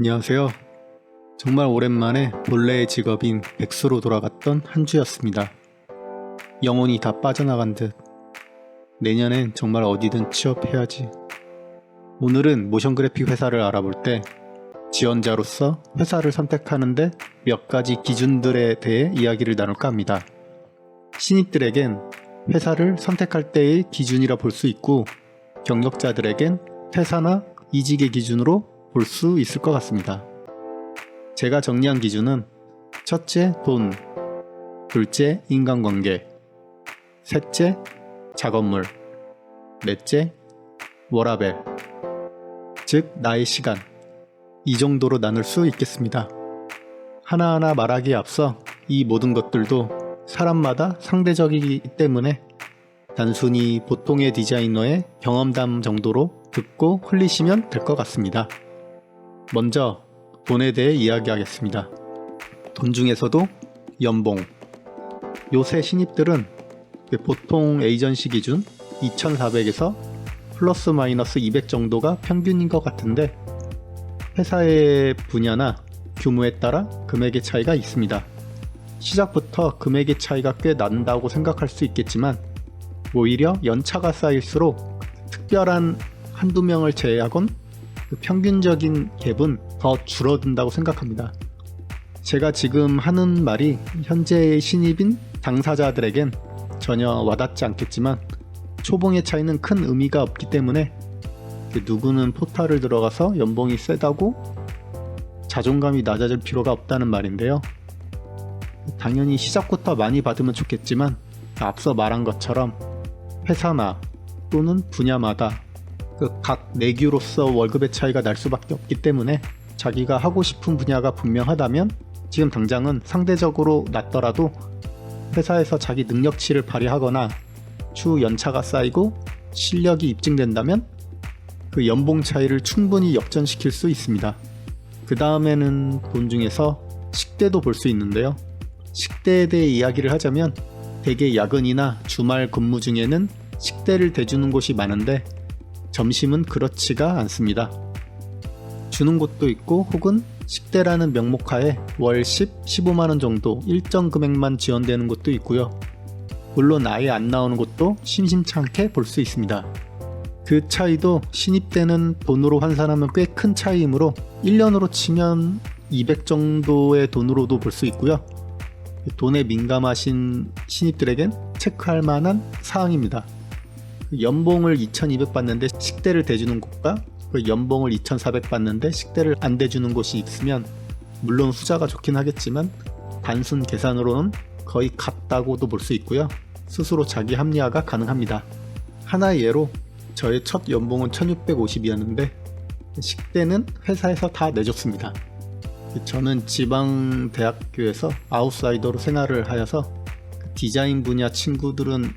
안녕하세요. 정말 오랜만에 본래의 직업인 백수로 돌아갔던 한 주였습니다. 영혼이 다 빠져나간 듯. 내년엔 정말 어디든 취업해야지. 오늘은 모션 그래픽 회사를 알아볼 때 지원자로서 회사를 선택하는데 몇 가지 기준들에 대해 이야기를 나눌까 합니다. 신입들에겐 회사를 선택할 때의 기준이라 볼 수 있고, 경력자들에겐 퇴사나 이직의 기준으로 볼 수 있을 것 같습니다. 제가 정리한 기준은 첫째, 돈, 둘째, 인간관계, 셋째, 작업물, 넷째, 워라밸, 즉 나의 시간, 이 정도로 나눌 수 있겠습니다. 하나하나 말하기에 앞서 이 모든 것들도 사람마다 상대적이기 때문에 단순히 보통의 디자이너의 경험담 정도로 듣고 흘리시면 될 것 같습니다. 먼저 돈에 대해 이야기하겠습니다. 돈 중에서도 연봉. 요새 신입들은 보통 에이전시 기준 2,400에서 플러스 마이너스 200 정도가 평균인 것 같은데, 회사의 분야나 규모에 따라 금액의 차이가 있습니다. 시작부터 금액의 차이가 꽤 난다고 생각할 수 있겠지만, 오히려 연차가 쌓일수록 특별한 한두 명을 제외하곤 평균적인 갭은 더 줄어든다고 생각합니다. 제가 지금 하는 말이 현재의 신입인 당사자들에겐 전혀 와닿지 않겠지만, 초봉의 차이는 큰 의미가 없기 때문에 누구는 포탈을 들어가서 연봉이 세다고 자존감이 낮아질 필요가 없다는 말인데요. 당연히 시작부터 많이 받으면 좋겠지만, 앞서 말한 것처럼 회사나 또는 분야마다 각 내규로서 월급의 차이가 날 수밖에 없기 때문에, 자기가 하고 싶은 분야가 분명하다면 지금 당장은 상대적으로 낮더라도 회사에서 자기 능력치를 발휘하거나 추후 연차가 쌓이고 실력이 입증된다면 그 연봉 차이를 충분히 역전시킬 수 있습니다. 그 다음에는 돈 중에서 식대도 볼 수 있는데요. 식대에 대해 이야기를 하자면, 대개 야근이나 주말 근무 중에는 식대를 대주는 곳이 많은데 점심은 그렇지가 않습니다. 주는 곳도 있고, 혹은 식대라는 명목하에 월 10, 15만원 정도 일정 금액만 지원되는 곳도 있고요. 물론 아예 안 나오는 곳도 심심찮게 볼 수 있습니다. 그 차이도 신입 때는 돈으로 환산하면 꽤 큰 차이이므로 1년으로 치면 200 정도의 돈으로도 볼 수 있고요. 돈에 민감하신 신입들에겐 체크할 만한 사항입니다. 연봉을 2,200 받는데 식대를 대주는 곳과 연봉을 2,400 받는데 식대를 안 대주는 곳이 있으면, 물론 후자가 좋긴 하겠지만 단순 계산으로는 거의 같다고도 볼 수 있고요. 스스로 자기 합리화가 가능합니다. 하나의 예로 저의 첫 연봉은 1,650이었는데 식대는 회사에서 다 내줬습니다. 저는 지방 대학교에서 아웃사이더로 생활을 하여서 디자인 분야 친구들은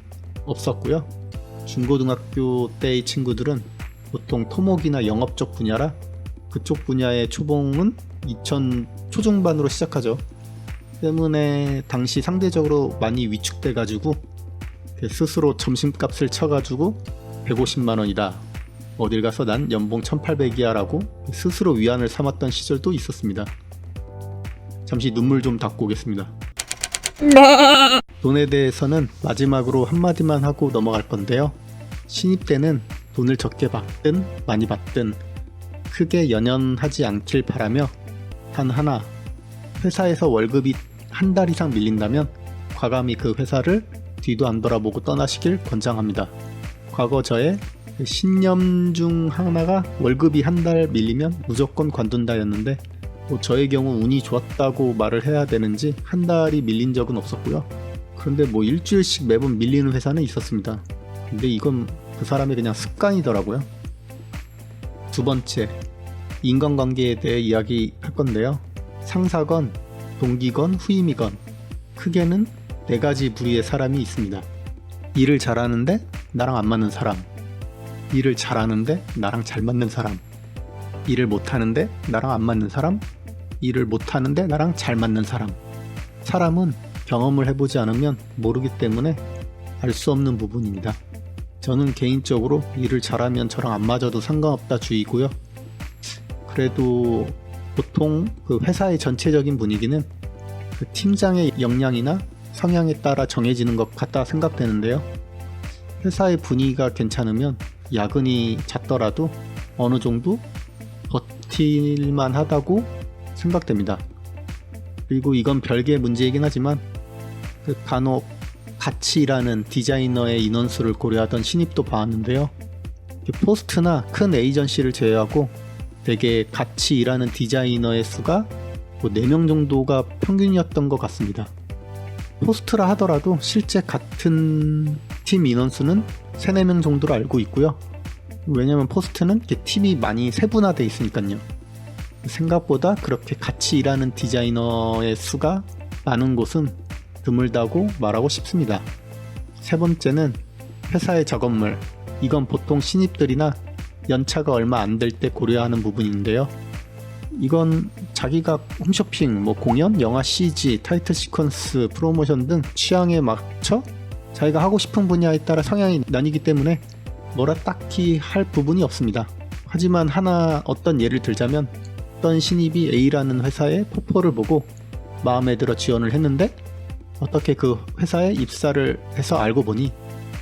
없었고요. 중고등학교 때의 친구들은 보통 토목이나 영업 쪽 분야라 그쪽 분야의 초봉은 2,000 초중반으로 시작하죠. 때문에 당시 상대적으로 많이 위축돼 가지고 스스로 점심값을 쳐가지고 150만원이다, 어딜 가서 난 연봉 1,800이야 라고 스스로 위안을 삼았던 시절도 있었습니다. 잠시 눈물 좀 닦고 오겠습니다. 돈에 대해서는 마지막으로 한마디만 하고 넘어갈 건데요. 신입 때는 돈을 적게 받든 많이 받든 크게 연연하지 않길 바라며, 단 하나, 회사에서 월급이 한 달 이상 밀린다면 과감히 그 회사를 뒤도 안 돌아보고 떠나시길 권장합니다. 과거 저의 신념 중 하나가 월급이 한 달 밀리면 무조건 관둔다였는데, 저의 경우 운이 좋았다고 말을 해야 되는지 한 달이 밀린 적은 없었고요. 그런데 일주일씩 매번 밀리는 회사는 있었습니다. 근데 이건 그 사람의 그냥 습관이더라고요. 두 번째, 인간관계에 대해 이야기할 건데요. 상사건 동기건 후임이건 크게는 4가지 부류의 사람이 있습니다. 일을 잘하는데 나랑 안 맞는 사람, 일을 잘하는데 나랑 잘 맞는 사람, 일을 못하는데 나랑 안 맞는 사람, 일을 못하는데 나랑 잘 맞는 사람. 사람은 경험을 해보지 않으면 모르기 때문에 알 수 없는 부분입니다. 저는 개인적으로 일을 잘하면 저랑 안 맞아도 상관없다 주의고요. 그래도 보통 그 회사의 전체적인 분위기는 그 팀장의 역량이나 성향에 따라 정해지는 것 같다 생각되는데요. 회사의 분위기가 괜찮으면 야근이 잦더라도 어느 정도 버틸만 하다고 생각됩니다. 그리고 이건 별개의 문제이긴 하지만 그 간혹 같이 일하는 디자이너의 인원수를 고려하던 신입도 봐왔는데요. 포스트나 큰 에이전시를 제외하고 대개 같이 일하는 디자이너의 수가 4명 정도가 평균이었던 것 같습니다. 포스트라 하더라도 실제 같은 팀 인원수는 3, 4명 정도로 알고 있고요. 왜냐면 포스트는 팀이 많이 세분화되어 있으니까요. 생각보다 그렇게 같이 일하는 디자이너의 수가 많은 곳은 드물다고 말하고 싶습니다. 세 번째는 회사의 작업물. 이건 보통 신입들이나 연차가 얼마 안 될 때 고려하는 부분인데요. 이건 자기가 홈쇼핑, 공연, 영화 CG, 타이틀 시퀀스, 프로모션 등 취향에 맞춰 자기가 하고 싶은 분야에 따라 성향이 나뉘기 때문에 뭐라 딱히 할 부분이 없습니다. 하지만 어떤 예를 들자면 어떤 신입이 A라는 회사의 포포를 보고 마음에 들어 지원을 했는데 어떻게 그 회사에 입사를 해서 알고 보니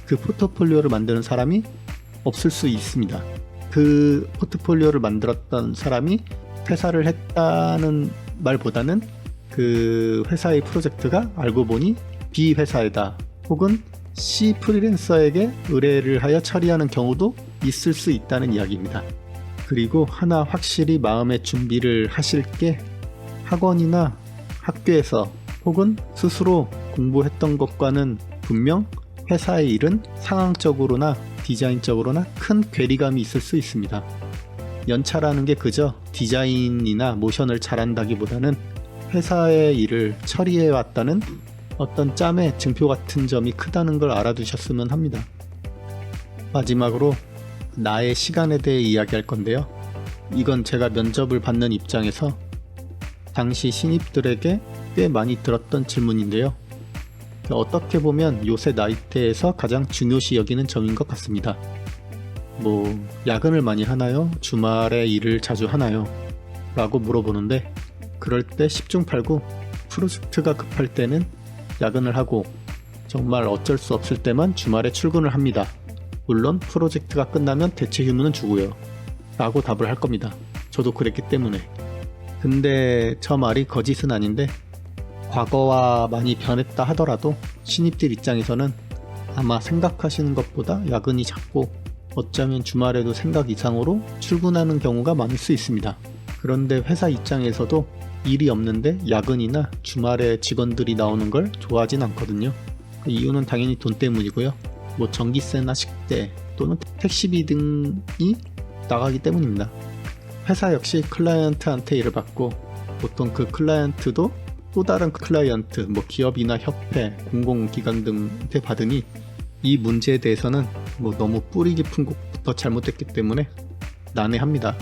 그 포트폴리오를 만드는 사람이 없을 수 있습니다. 그 포트폴리오를 만들었던 사람이 퇴사를 했다는 말보다는 그 회사의 프로젝트가 알고 보니 B 회사에다 혹은 C 프리랜서에게 의뢰를 하여 처리하는 경우도 있을 수 있다는 이야기입니다. 그리고 하나 확실히 마음의 준비를 하실 게 학원이나 학교에서 혹은 스스로 공부했던 것과는 분명 회사의 일은 상황적으로나 디자인적으로나 큰 괴리감이 있을 수 있습니다. 연차라는 게 그저 디자인이나 모션을 잘한다기보다는 회사의 일을 처리해왔다는 어떤 짬의 증표 같은 점이 크다는 걸 알아두셨으면 합니다. 마지막으로 나의 시간에 대해 이야기할 건데요. 이건 제가 면접을 받는 입장에서 당시 신입들에게 꽤 많이 들었던 질문인데요. 어떻게 보면 요새 나이대에서 가장 중요시 여기는 점인 것 같습니다. 야근을 많이 하나요? 주말에 일을 자주 하나요? 라고 물어보는데 그럴 때 10중 8구 프로젝트가 급할 때는 야근을 하고 정말 어쩔 수 없을 때만 주말에 출근을 합니다. 물론 프로젝트가 끝나면 대체 휴무는 주고요. 라고 답을 할 겁니다. 저도 그랬기 때문에. 근데 저 말이 거짓은 아닌데 과거와 많이 변했다 하더라도 신입들 입장에서는 아마 생각하시는 것보다 야근이 잦고 어쩌면 주말에도 생각 이상으로 출근하는 경우가 많을 수 있습니다. 그런데 회사 입장에서도 일이 없는데 야근이나 주말에 직원들이 나오는 걸 좋아하진 않거든요. 그 이유는 당연히 돈 때문이고요. 전기세나 식대 또는 택시비 등이 나가기 때문입니다. 회사 역시 클라이언트한테 일을 받고 보통 그 클라이언트도 또 다른 클라이언트, 기업이나 협회, 공공기관 등한테 받으니 이 문제에 대해서는 너무 뿌리 깊은 곳부터 잘못됐기 때문에 난해합니다.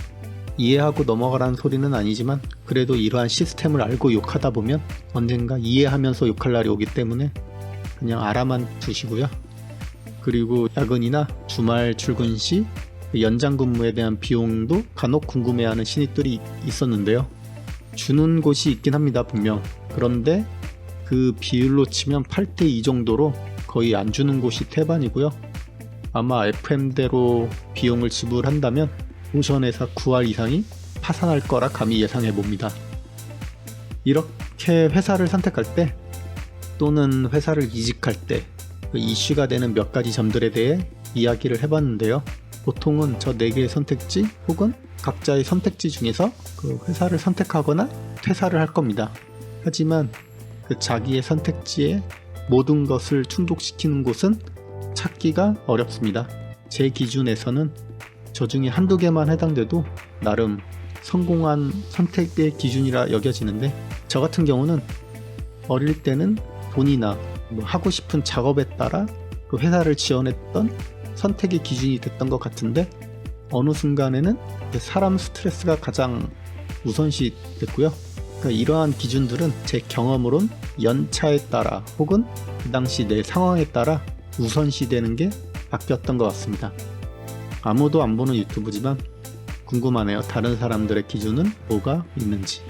이해하고 넘어가라는 소리는 아니지만 그래도 이러한 시스템을 알고 욕하다 보면 언젠가 이해하면서 욕할 날이 오기 때문에 그냥 알아만 두시고요. 그리고 야근이나 주말 출근 시 연장 근무에 대한 비용도 간혹 궁금해하는 신입들이 있었는데요. 주는 곳이 있긴 합니다, 분명. 그런데 그 비율로 치면 8대2 정도로 거의 안 주는 곳이 태반이고요. 아마 FM대로 비용을 지불한다면 오션에서 9할 이상이 파산할 거라 감히 예상해 봅니다. 이렇게 회사를 선택할 때 또는 회사를 이직할 때 이슈가 되는 몇 가지 점들에 대해 이야기를 해봤는데요. 보통은 저 4개의 선택지 혹은 각자의 선택지 중에서 그 회사를 선택하거나 퇴사를 할 겁니다. 하지만 그 자기의 선택지에 모든 것을 충족시키는 곳은 찾기가 어렵습니다. 제 기준에서는 저 중에 한두 개만 해당돼도 나름 성공한 선택의 기준이라 여겨지는데 저 같은 경우는 어릴 때는 돈이나 하고 싶은 작업에 따라 그 회사를 지원했던 선택의 기준이 됐던 것 같은데 어느 순간에는 사람 스트레스가 가장 우선시 됐고요. 그러니까 이러한 기준들은 제 경험으론 연차에 따라 혹은 그 당시 내 상황에 따라 우선시 되는 게 바뀌었던 것 같습니다. 아무도 안 보는 유튜브지만 궁금하네요. 다른 사람들의 기준은 뭐가 있는지.